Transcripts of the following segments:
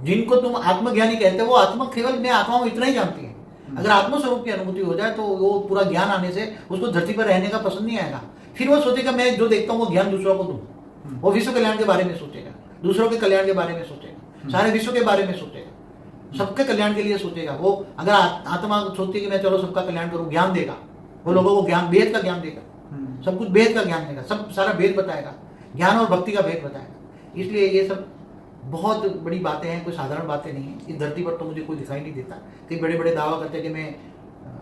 जिनको तुम आत्मज्ञानी कहते हो वो आत्मा केवल मैं आत्मा हूं इतना ही जानती है। अगर आत्मस्वरूप की अनुभूति हो जाए तो वो पूरा ज्ञान आने से उसको धरती पर रहने का पसंद नहीं आएगा। फिर वो सोचेगा मैं जो देखता हूँ वो ज्ञान दूसरों को दूं। वो विश्व कल्याण के बारे में सोचेगा, दूसरों के कल्याण के बारे में सोचेगा, सारे विश्व के बारे में सोचेगा, सबके कल्याण के लिए सोचेगा। वो अगर आत्मा सोचती है कि मैं चलो सबका कल्याण करूं, ज्ञान देगा, वो लोगों को ज्ञान भेद का ज्ञान देगा, सब कुछ भेद का ज्ञान देगा, सब सारा भेद बताएगा, ज्ञान और भक्ति का भेद बताएगा। इसलिए ये सब बहुत बड़ी बातें हैं, कोई साधारण बातें नहीं है। इस धरती पर तो मुझे कोई दिखाई नहीं देता। कई बड़े बड़े दावा करते हैं कि मैं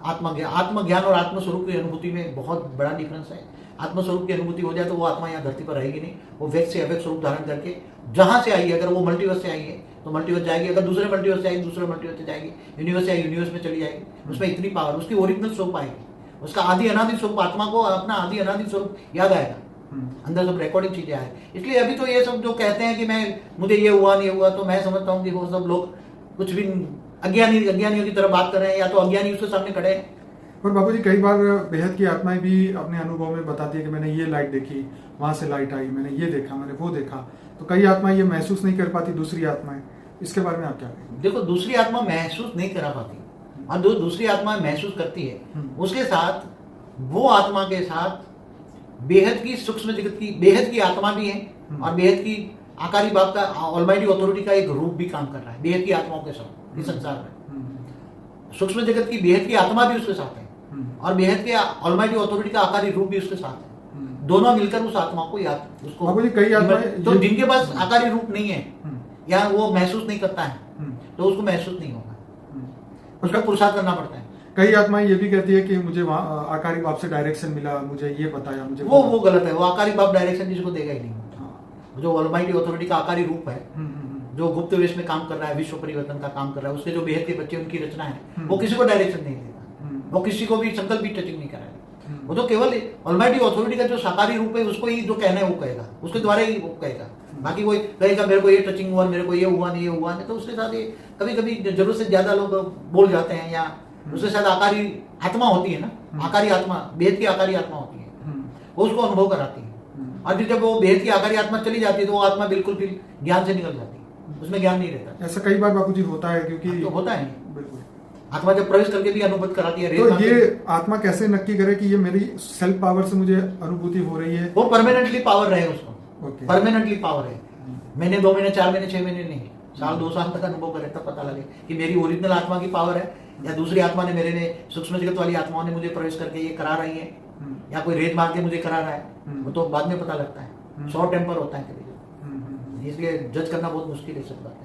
आत्मज्ञान और आत्मस्वरूप की अनुभूति में बहुत बड़ा डिफरेंस है। आत्मस्वरूप की अनुभूति हो जाए तो वो आत्मा यहाँ धरती पर रहेगी नहीं, वो व्यक्त से अव्यक्त स्वरूप धारण करके जहां से आई है, अगर वो मल्टीवर्स से आई है तो मल्टीवर्स जाएगी, अगर दूसरे मल्टीवर्स से आएगी दूसरे मल्टीवर्स से जाएगी, यूनिवर्स से आई यूनिवर्स में चली जाएगी। उसमें इतनी पावर, उसकी ओरिजिनल स्वरूप आएगी, उसका आदि अनादि स्वरूप, आत्मा को अपना आदि अनादि स्वरूप याद आएगा, अंदर सब रिकॉर्डिंग चीजें आए। इसलिए अभी तो ये सब जो कहते हैं कि मैं मुझे ये हुआ नहीं हुआ, तो मैं समझता हूँ कि वो सब लोग कुछ भी अज्ञानियों की तरह बात कर रहे हैं, या तो अज्ञानी उसके सामने खड़े हैं। पर बाबूजी कई बार बेहद की आत्माएं भी अपने अनुभव में बताती है कि मैंने ये लाइट देखी, वहां से लाइट आई, मैंने ये देखा, मैंने वो देखा। तो कई आत्माएं ये महसूस नहीं कर पाती, दूसरी आत्माएं, इसके बारे में आप क्या कहेंगे? देखो, दूसरी आत्मा महसूस नहीं करा पाती और दूसरी आत्मा महसूस करती है, उसके साथ वो आत्मा के साथ बेहद की सूक्ष्म जगत की बेहद की आत्मा भी है और बेहद की आकारी बाप का ऑलमाइटी अथॉरिटी का एक रूप भी काम कर रहा है बेहद की आत्माओं के साथ इस संसार में। सूक्ष्म जगत की बेहद की आत्मा भी उसके साथ है और बेहद के ऑलमाइटी अथॉरिटी का आकारी रूप भी उसके साथ है। दोनों मिलकर उस आत्मा को याद उसको कई आत्माएं तो जिनके पास आकारी रूप नहीं है या वो महसूस नहीं करता है तो उसको महसूस नहीं होगा, उसका पुरुषार्थ करना पड़ता है। कई आत्माएं ये भी कहती है कि मुझे वहाँ आकारी बाप से डायरेक्शन मिला, मुझे ये बताया, मुझे वो गलत है। वो आकारी बाप डायरेक्शन किसी को देगा ही नहीं। जो ऑलमाइटी अथॉरिटी का आकारी रूप है, जो गुप्त वेश में काम कर रहा है, विश्व परिवर्तन का काम कर रहा है, उसके जो बेहद के बच्चे उनकी रचना है, वो किसी को डायरेक्शन नहीं देगा, वो किसी को भी संकल्प भी टचिंग नहीं कराएगा। वो तो केवल ऑलमाइटी अथॉरिटी का जो साकारी रूप है उसको ही जो कहना है वो कहेगा, उसके द्वारा ही वो कहेगा। बाकी कोई कहेगा मेरे को ये टचिंग हुआ, मेरे को ये हुआ नहीं, ये हुआ नहीं, तो उसके साथ ये कभी कभी जरूरत से ज्यादा लोग बोल जाते हैं, या उसके साथ आकारी आत्मा होती है ना, आकारी आत्मा, बेहद की आकारी आत्मा होती है, वो उसको अनुभव कराती है। और फिर जब वो बेहद की आकारी आत्मा चली जाती है तो वो आत्मा बिल्कुल फिर ज्ञान से निकल जाती है, उसमें ज्ञान नहीं रहता। ऐसा कई बार बापूजी होता है, क्योंकि तो होता है बिल्कुल आत्मा जब प्रवेश करके भी अनुभूत कराती है। तो ये आत्मा कैसे नक्की करे कि ये मेरी सेल्फ पावर से मुझे अनुभूति हो रही है? वो परमानेंटली पावर रहे उसको, परमानेंटली पावर है। महीने 2 महीने 4 महीने 6 महीने नहीं, साल 2 साल तक अनुभव करे तब पता लगे कि मेरी ओरिजिनल आत्मा की पावर है या दूसरी आत्मा ने, मेरे ने सूक्ष्म जगत वाली आत्माओं ने मुझे प्रवेश करके ये करा रही है, या कोई रेत मार के मुझे करा रहा है, वो तो बाद में पता लगता है। शॉर्ट टेम्पर होता है कभी, इसलिए जज करना बहुत मुश्किल है सब बात।